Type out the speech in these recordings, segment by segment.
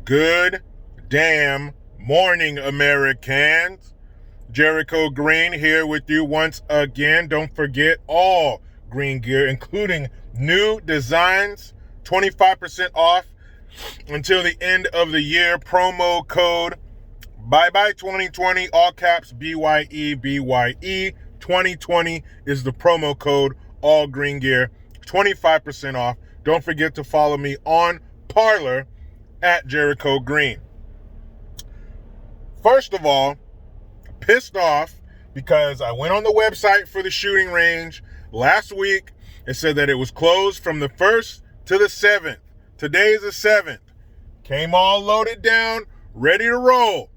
Good damn morning, Americans. Jericho Green here with you once again. Don't forget all green gear, including new designs, 25% off until the end of the year. Promo code Bye 2020, all caps BYE 2020 is the promo code. All green gear, 25% off. Don't forget to follow me on Parler at Jericho Green. First of all, pissed off because I went on the website for the shooting range last week. It said that it was closed from the 1st to the 7th. Today is the 7th. Came all loaded down, ready to roll.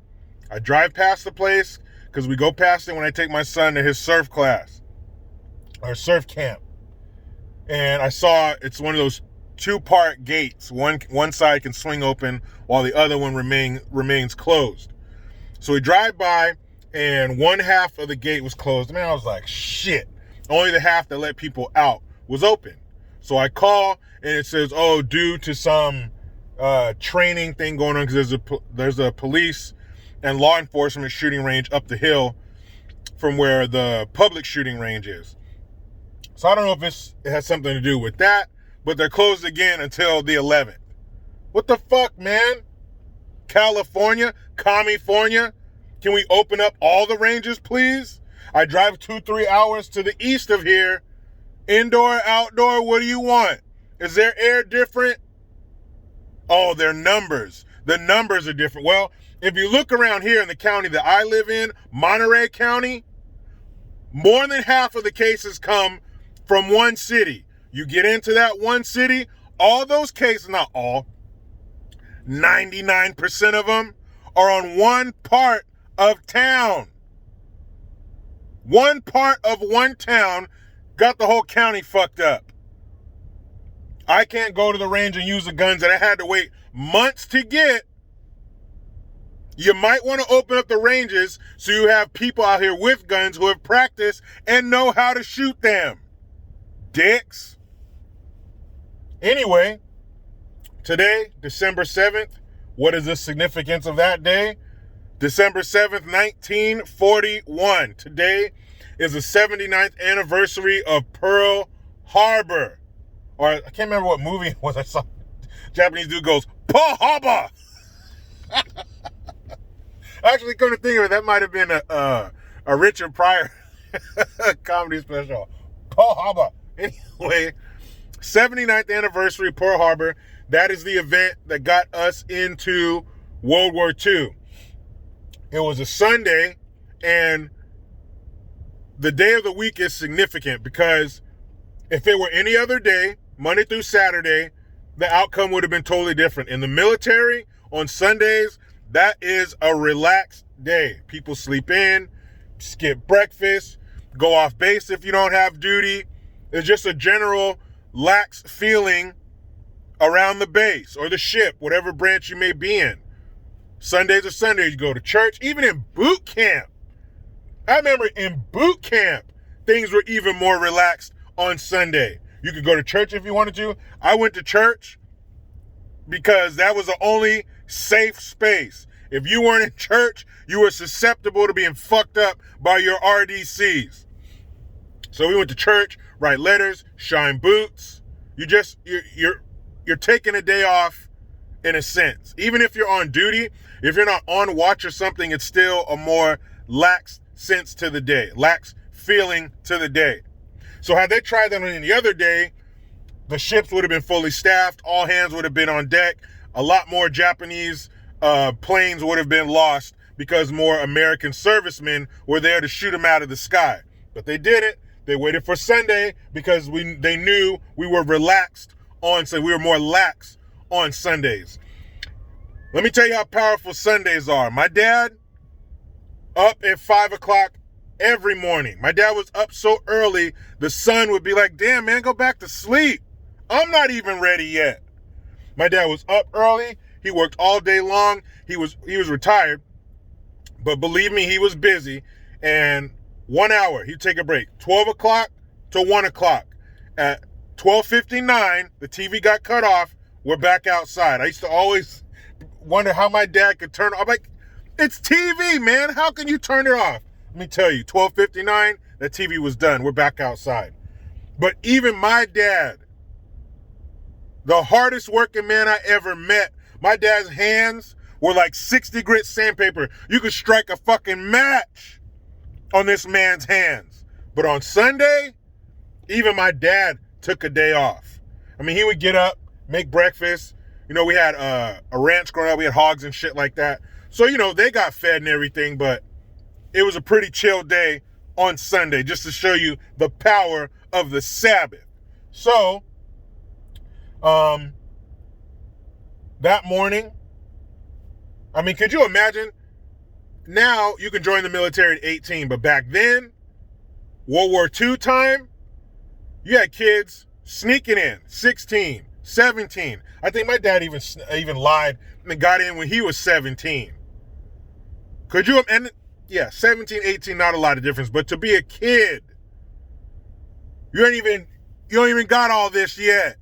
I drive past the place because we go past it when I take my son to his surf class or surf camp. And I saw it's one of those two-part gates. One side can swing open while the other one remains closed. So we drive by and one half of the gate was closed. Man, I was like, shit. Only the half that let people out was open. So I call and it says, oh, due to some training thing going on because there's a police and law enforcement shooting range up the hill from where the public shooting range is. So I don't know if it has something to do with that, but they're closed again until the 11th. What the fuck, man? California? California? Can we open up all the ranges, please? I drive 2-3 hours to the east of here. Indoor, outdoor, what do you want? Is their air different? Oh, their numbers. The numbers are different. Well, if you look around here in the county that I live in, Monterey County, more than half of the cases come from one city. You get into that one city, all those cases, not all, 99% of them are on one part of town. One part of one town got the whole county fucked up. I can't go to the range and use the guns that I had to wait months to get. You might want to open up the ranges so you have people out here with guns who have practiced and know how to shoot them. Dicks. Anyway, today, December 7th, what is the significance of that day? December 7th, 1941. Today is the 79th anniversary of Pearl Harbor. Or I can't remember what movie it was I saw. Japanese dude goes, Pearl Harbor! Actually, come to think of it, that might have been a Richard Pryor comedy special. Pearl Harbor. Anyway, 79th anniversary of Pearl Harbor. That is the event that got us into World War II. It was a Sunday, and the day of the week is significant because if it were any other day, Monday through Saturday, the outcome would have been totally different. In the military, on Sundays, that is a relaxed day. People sleep in, skip breakfast, go off base if you don't have duty. It's just a general lax feeling around the base or the ship, whatever branch you may be in. Sundays are Sundays. You go to church, even in boot camp. I remember in boot camp, things were even more relaxed on Sunday. You could go to church if you wanted to. I went to church because that was the only safe space. If you weren't in church, you were susceptible to being fucked up by your RDCs. So we went to church, write letters, shine boots. You're taking a day off in a sense. Even if you're on duty, if you're not on watch or something, it's still a more lax sense to the day, lax feeling to the day. So had they tried that on any other day, the ships would have been fully staffed, all hands would have been on deck, a lot more Japanese planes would have been lost because more American servicemen were there to shoot them out of the sky. But they didn't. They waited for Sunday because they knew we were relaxed on Sunday. We were more lax on Sundays. Let me tell you how powerful Sundays are. My dad, up at 5 o'clock every morning. My dad was up so early, the sun would be like, damn, man, go back to sleep. I'm not even ready yet. My dad was up early. He worked all day long. He was retired, but believe me, he was busy. And 1 hour, he'd take a break. 12 o'clock to 1 o'clock. At 12:59, the TV got cut off. We're back outside. I used to always wonder how my dad could turn it off. I'm like, it's TV, man. How can you turn it off? Let me tell you, 12:59, that TV was done. We're back outside. But even my dad, the hardest working man I ever met, my dad's hands were like 60 grit sandpaper. You could strike a fucking match on this man's hands. But on Sunday, even my dad took a day off. I mean, he would get up, make breakfast. You know, we had a ranch growing up. We had hogs and shit like that. So, you know, they got fed and everything, but it was a pretty chill day on Sunday, just to show you the power of the Sabbath. So, that morning, I mean, could you imagine? Now you can join the military at 18, but back then, World War II time, you had kids sneaking in, 16, 17. I think my dad even lied and got in when he was 17. Could you, and yeah, 17, 18, not a lot of difference, but to be a kid, you don't even got all this yet.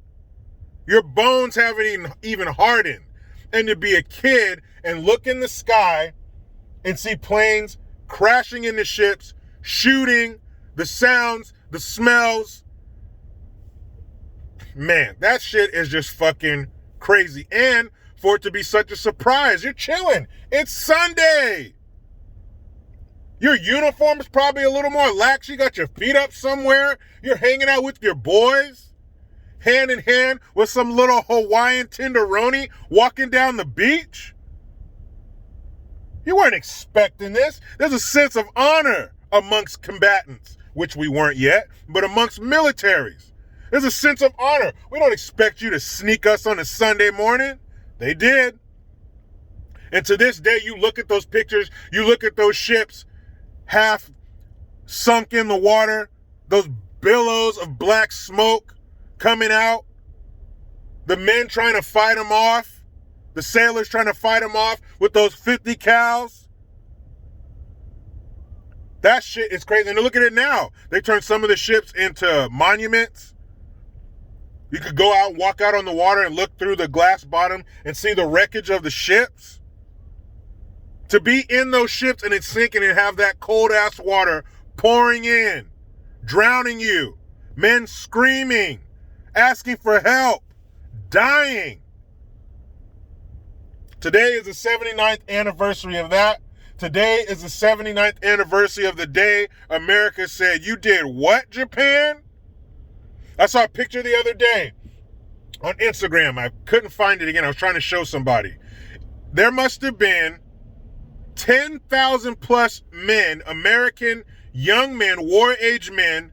Your bones haven't even hardened. And to be a kid and look in the sky and see planes crashing into ships, shooting, the sounds, the smells. Man, that shit is just fucking crazy. And for it to be such a surprise, you're chilling. It's Sunday. Your uniform is probably a little more lax. You got your feet up somewhere. You're hanging out with your boys, hand in hand with some little Hawaiian tenderoni walking down the beach. You weren't expecting this. There's a sense of honor amongst combatants, which we weren't yet, but amongst militaries. There's a sense of honor. We don't expect you to sneak us on a Sunday morning. They did. And to this day, you look at those pictures, you look at those ships half sunk in the water, those billows of black smoke coming out, the men trying to fight them off, the sailors trying to fight them off with those 50 cals. That shit is crazy. And look at it now. They turned some of the ships into monuments. You could go out and walk out on the water and look through the glass bottom and see the wreckage of the ships. To be in those ships and it's sinking and have that cold ass water pouring in, drowning you, men screaming, asking for help, dying. Today is the 79th anniversary of that. Today is the 79th anniversary of the day America said, "You did what, Japan?" I saw a picture the other day on Instagram. I couldn't find it again. I was trying to show somebody. There must have been 10,000 plus men, American young men, war-age men,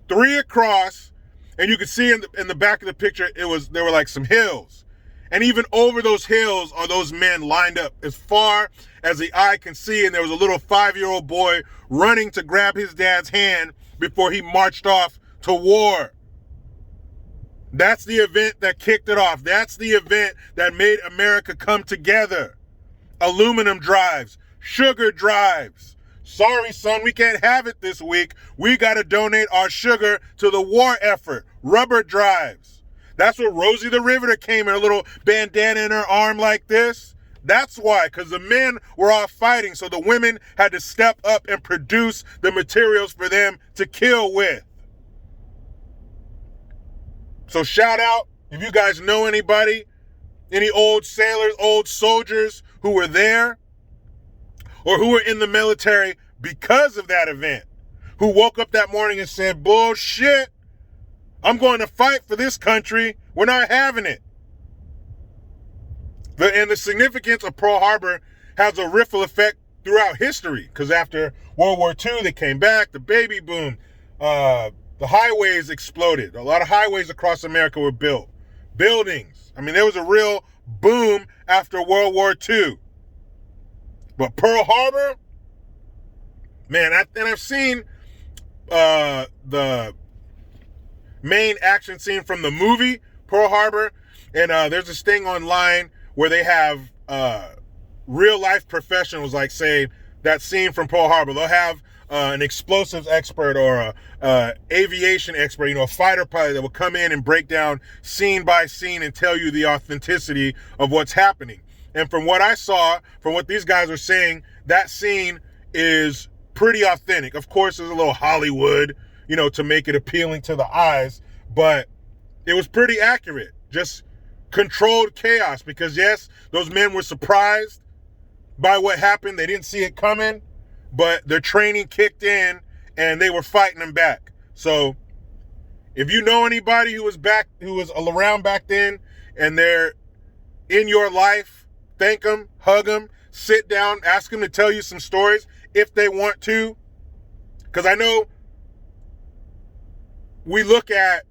3 across, and you could see in the back of the picture, there were like some hills. And even over those hills are those men lined up as far as the eye can see. And there was a little 5-year-old boy running to grab his dad's hand before he marched off to war. That's the event that kicked it off. That's the event that made America come together. Aluminum drives, sugar drives. Sorry, son, we can't have it this week. We got to donate our sugar to the war effort. Rubber drives. That's what Rosie the Riveter came in, a little bandana in her arm like this. That's why, because the men were all fighting, so the women had to step up and produce the materials for them to kill with. So shout out, if you guys know anybody, any old sailors, old soldiers who were there, or who were in the military because of that event, who woke up that morning and said, bullshit, I'm going to fight for this country. We're not having it. And the significance of Pearl Harbor has a ripple effect throughout history, because after World War II, they came back, the baby boom, the highways exploded. A lot of highways across America were built. Buildings. I mean, there was a real boom after World War II. But Pearl Harbor, man, I've seen the main action scene from the movie Pearl Harbor, and there's this thing online where they have real life professionals, like say that scene from Pearl Harbor. They'll have an explosives expert or a aviation expert, a fighter pilot that will come in and break down scene by scene and tell you the authenticity of what's happening. And from what I saw, from what these guys are saying, that scene is pretty authentic. Of course, there's a little Hollywood, to make it appealing to the eyes, but it was pretty accurate. Just controlled chaos, because yes, those men were surprised by what happened. They didn't see it coming, but their training kicked in and they were fighting them back. So if you know anybody who was around back then and they're in your life, thank them, hug them, sit down, ask them to tell you some stories if they want to. Because I know we look at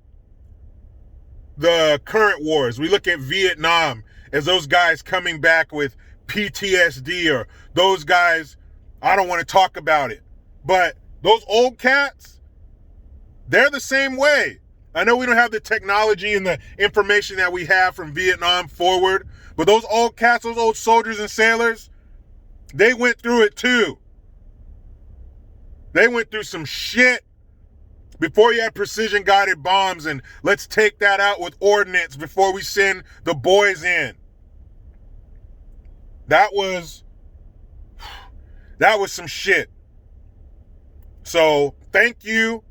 the current wars, we look at Vietnam as those guys coming back with PTSD, or those guys, I don't want to talk about it. But those old cats, they're the same way. I know we don't have the technology and the information that we have from Vietnam forward, but those old cats, those old soldiers and sailors, they went through it too. They went through some shit before you had precision-guided bombs, and let's take that out with ordnance before we send the boys in. That was some shit. So thank you,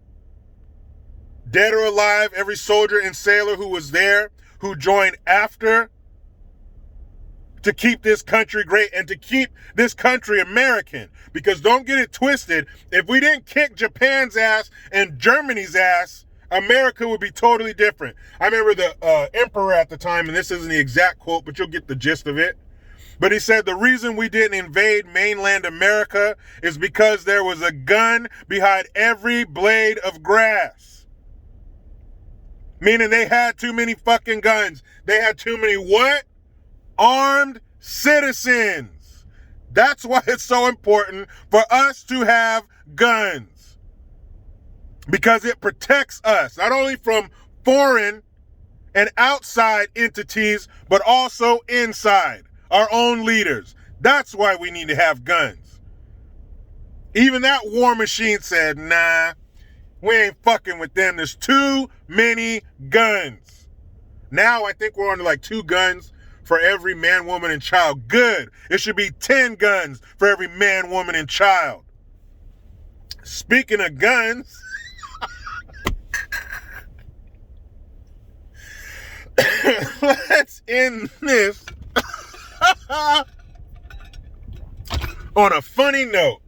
dead or alive, every soldier and sailor who was there, who joined after, to keep this country great and to keep this country American. Because don't get it twisted, if we didn't kick Japan's ass and Germany's ass, America would be totally different. I remember the emperor at the time, and this isn't the exact quote, but you'll get the gist of it. But he said the reason we didn't invade mainland America is because there was a gun behind every blade of grass. Meaning they had too many fucking guns. They had too many what? Armed citizens. That's why it's so important for us to have guns. Because it protects us, not only from foreign and outside entities, but also inside. Our own leaders. That's why we need to have guns. Even that war machine said, nah, we ain't fucking with them. There's too many guns. Now I think we're on to like 2 guns for every man, woman, and child. Good. It should be 10 guns for every man, woman, and child. Speaking of guns, let's end this on a funny note.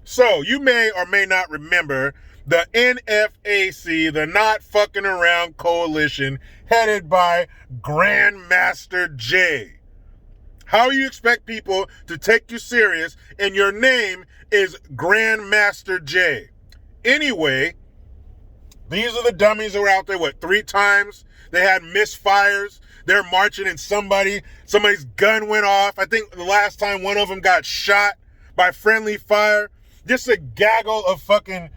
So you may or may not remember the N.F.A.C, the Not Fucking Around Coalition, headed by Grandmaster J. How you expect people to take you serious and your name is Grandmaster J? Anyway, these are the dummies who were out there, 3 times? They had misfires. They're marching and somebody's gun went off. I think the last time one of them got shot by friendly fire. Just a gaggle of fucking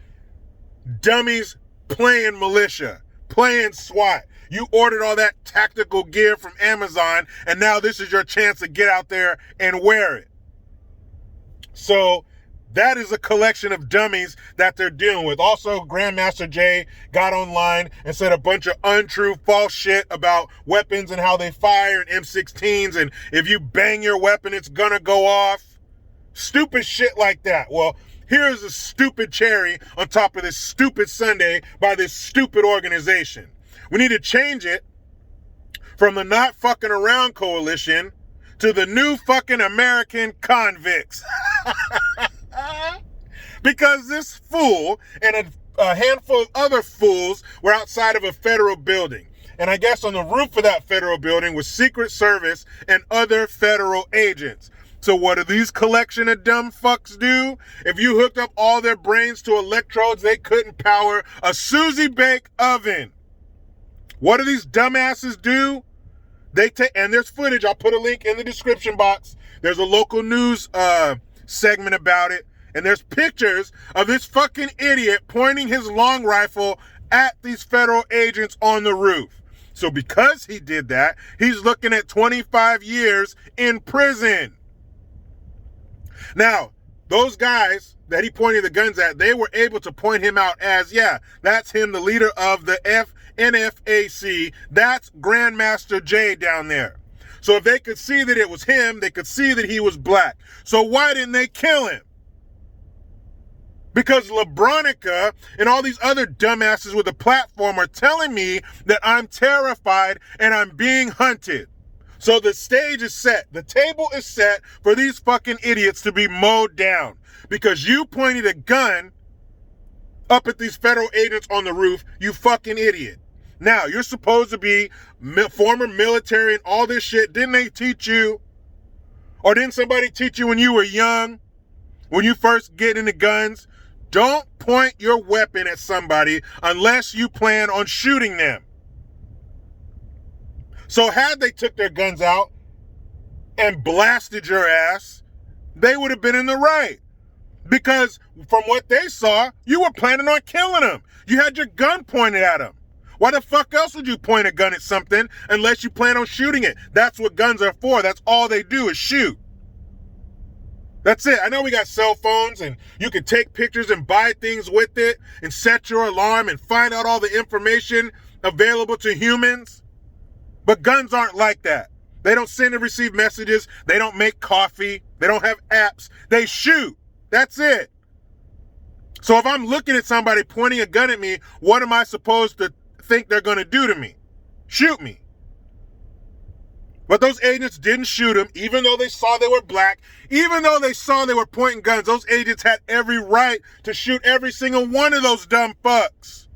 dummies playing militia, playing SWAT. You ordered all that tactical gear from Amazon, and now this is your chance to get out there and wear it. So that is a collection of dummies that they're dealing with. Also, Grandmaster J got online and said a bunch of untrue, false shit about weapons and how they fire and M16s, and if you bang your weapon, it's gonna go off. Stupid shit like that. Well, here's a stupid cherry on top of this stupid sundae by this stupid organization. We need to change it from the Not Fucking Around Coalition to the New Fucking American Convicts. Because this fool and a handful of other fools were outside of a federal building. And I guess on the roof of that federal building was Secret Service and other federal agents. So what do these collection of dumb fucks do? If you hooked up all their brains to electrodes, they couldn't power a Susie Bake oven. What do these dumbasses do? They take, and there's footage, I'll put a link in the description box. There's a local news segment about it. And there's pictures of this fucking idiot pointing his long rifle at these federal agents on the roof. So because he did that, he's looking at 25 years in prison. Now, those guys that he pointed the guns at, they were able to point him out as, yeah, that's him, the leader of the N.F.A.C. That's Grandmaster J down there. So if they could see that it was him, they could see that he was black. So why didn't they kill him? Because LeBronica and all these other dumbasses with a platform are telling me that I'm terrified and I'm being hunted. So the stage is set. The table is set for these fucking idiots to be mowed down. Because you pointed a gun up at these federal agents on the roof, you fucking idiot. Now, you're supposed to be former military and all this shit. Didn't they teach you? Or didn't somebody teach you when you were young? When you first get into guns? Don't point your weapon at somebody unless you plan on shooting them. So had they took their guns out and blasted your ass, they would have been in the right. Because from what they saw, you were planning on killing them. You had your gun pointed at them. Why the fuck else would you point a gun at something unless you plan on shooting it? That's what guns are for. That's all they do is shoot. That's it. I know we got cell phones and you can take pictures and buy things with it and set your alarm and find out all the information available to humans. But guns aren't like that. They don't send and receive messages. They don't make coffee. They don't have apps. They shoot. That's it. So if I'm looking at somebody pointing a gun at me, what am I supposed to think they're going to do to me? Shoot me. But those agents didn't shoot him, even though they saw they were black, even though they saw they were pointing guns. Those agents had every right to shoot every single one of those dumb fucks.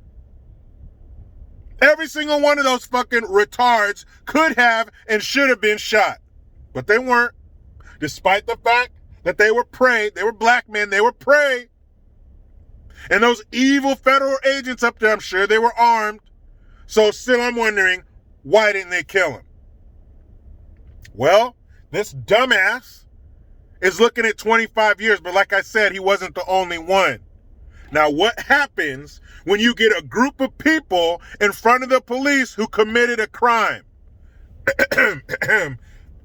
Every single one of those fucking retards could have and should have been shot. But they weren't. Despite the fact that they were prey, they were black men, they were prey. And those evil federal agents up there, I'm sure they were armed. So still I'm wondering, why didn't they kill him? Well, this dumbass is looking at 25 years, but like I said, he wasn't the only one. Now, what happens when you get a group of people in front of the police who committed a crime?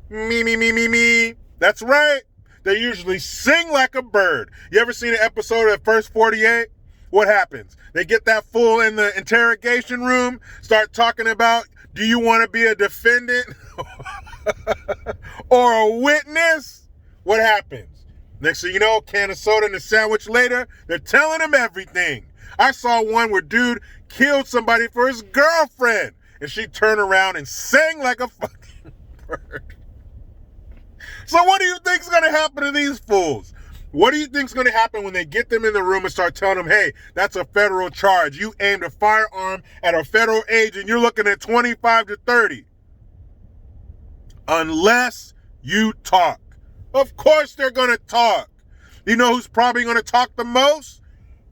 Me. That's right. They usually sing like a bird. You ever seen an episode of First 48? What happens? They get that fool in the interrogation room, start talking about, do you want to be a defendant or a witness? What happens? Next thing you know, a can of soda and a sandwich later, they're telling him everything. I saw one where dude killed somebody for his girlfriend, and she turned around and sang like a fucking bird. So what do you think's going to happen to these fools? What do you think's going to happen when they get them in the room and start telling them, hey, that's a federal charge. You aimed a firearm at a federal agent. You're looking at 25 to 30. Unless you talk. Of course they're going to talk. You know who's probably going to talk the most?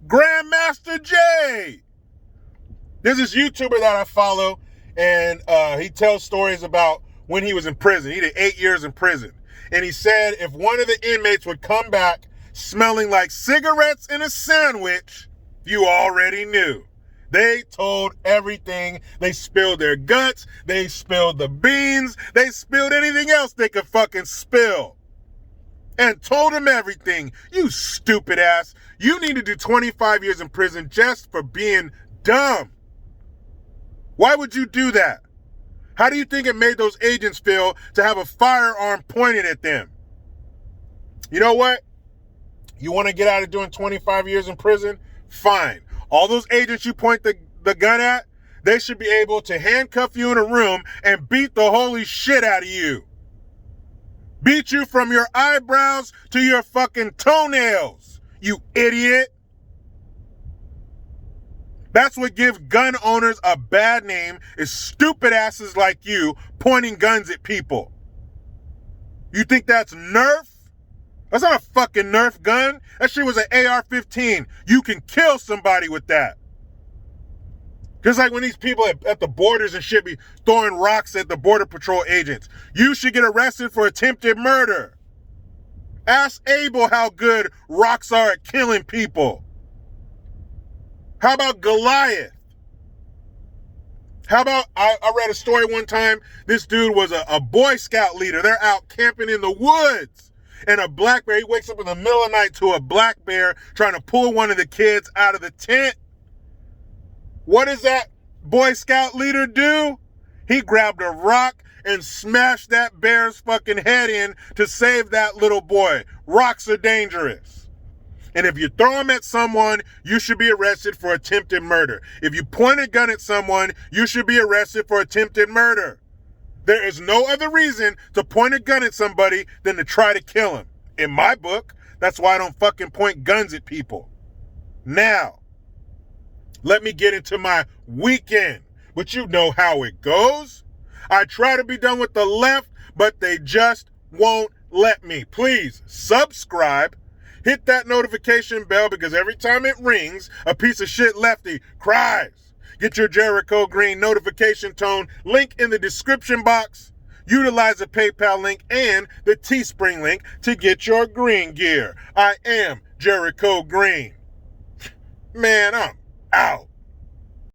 Grandmaster Jay. There's this YouTuber that I follow, and he tells stories about when he was in prison. He did 8 years in prison. And he said if one of the inmates would come back smelling like cigarettes and a sandwich, you already knew. They told everything. They spilled their guts. They spilled the beans. They spilled anything else they could fucking spill. And told him everything. You stupid ass. You need to do 25 years in prison just for being dumb. Why would you do that? How do you think it made those agents feel to have a firearm pointed at them? You know what? You want to get out of doing 25 years in prison? Fine. All those agents you point the gun at, they should be able to handcuff you in a room and beat the holy shit out of you. Beat you from your eyebrows to your fucking toenails, you idiot. That's what gives gun owners a bad name, is stupid asses like you pointing guns at people. You think that's Nerf? That's not a fucking Nerf gun. That shit was an AR-15. You can kill somebody with that. Just like when these people at the borders and shit be throwing rocks at the Border Patrol agents. You should get arrested for attempted murder. Ask Abel how good rocks are at killing people. How about Goliath? How about, I read a story one time, this dude was a Boy Scout leader. They're out camping in the woods. And a black bear, he wakes up in the middle of the night to a black bear trying to pull one of the kids out of the tent. What does that Boy Scout leader do? He grabbed a rock and smash that bear's fucking head in to save that little boy. Rocks are dangerous. And if you throw them at someone, you should be arrested for attempted murder. If you point a gun at someone, you should be arrested for attempted murder. There is no other reason to point a gun at somebody than to try to kill him. In my book, that's why I don't fucking point guns at people. Now, let me get into my weekend. But you know how it goes. I try to be done with the left, but they just won't let me. Please subscribe. Hit that notification bell because every time it rings, a piece of shit lefty cries. Get your Jericho Green notification tone. Link in the description box. Utilize the PayPal link and the Teespring link to get your green gear. I am Jericho Green. Man, I'm out.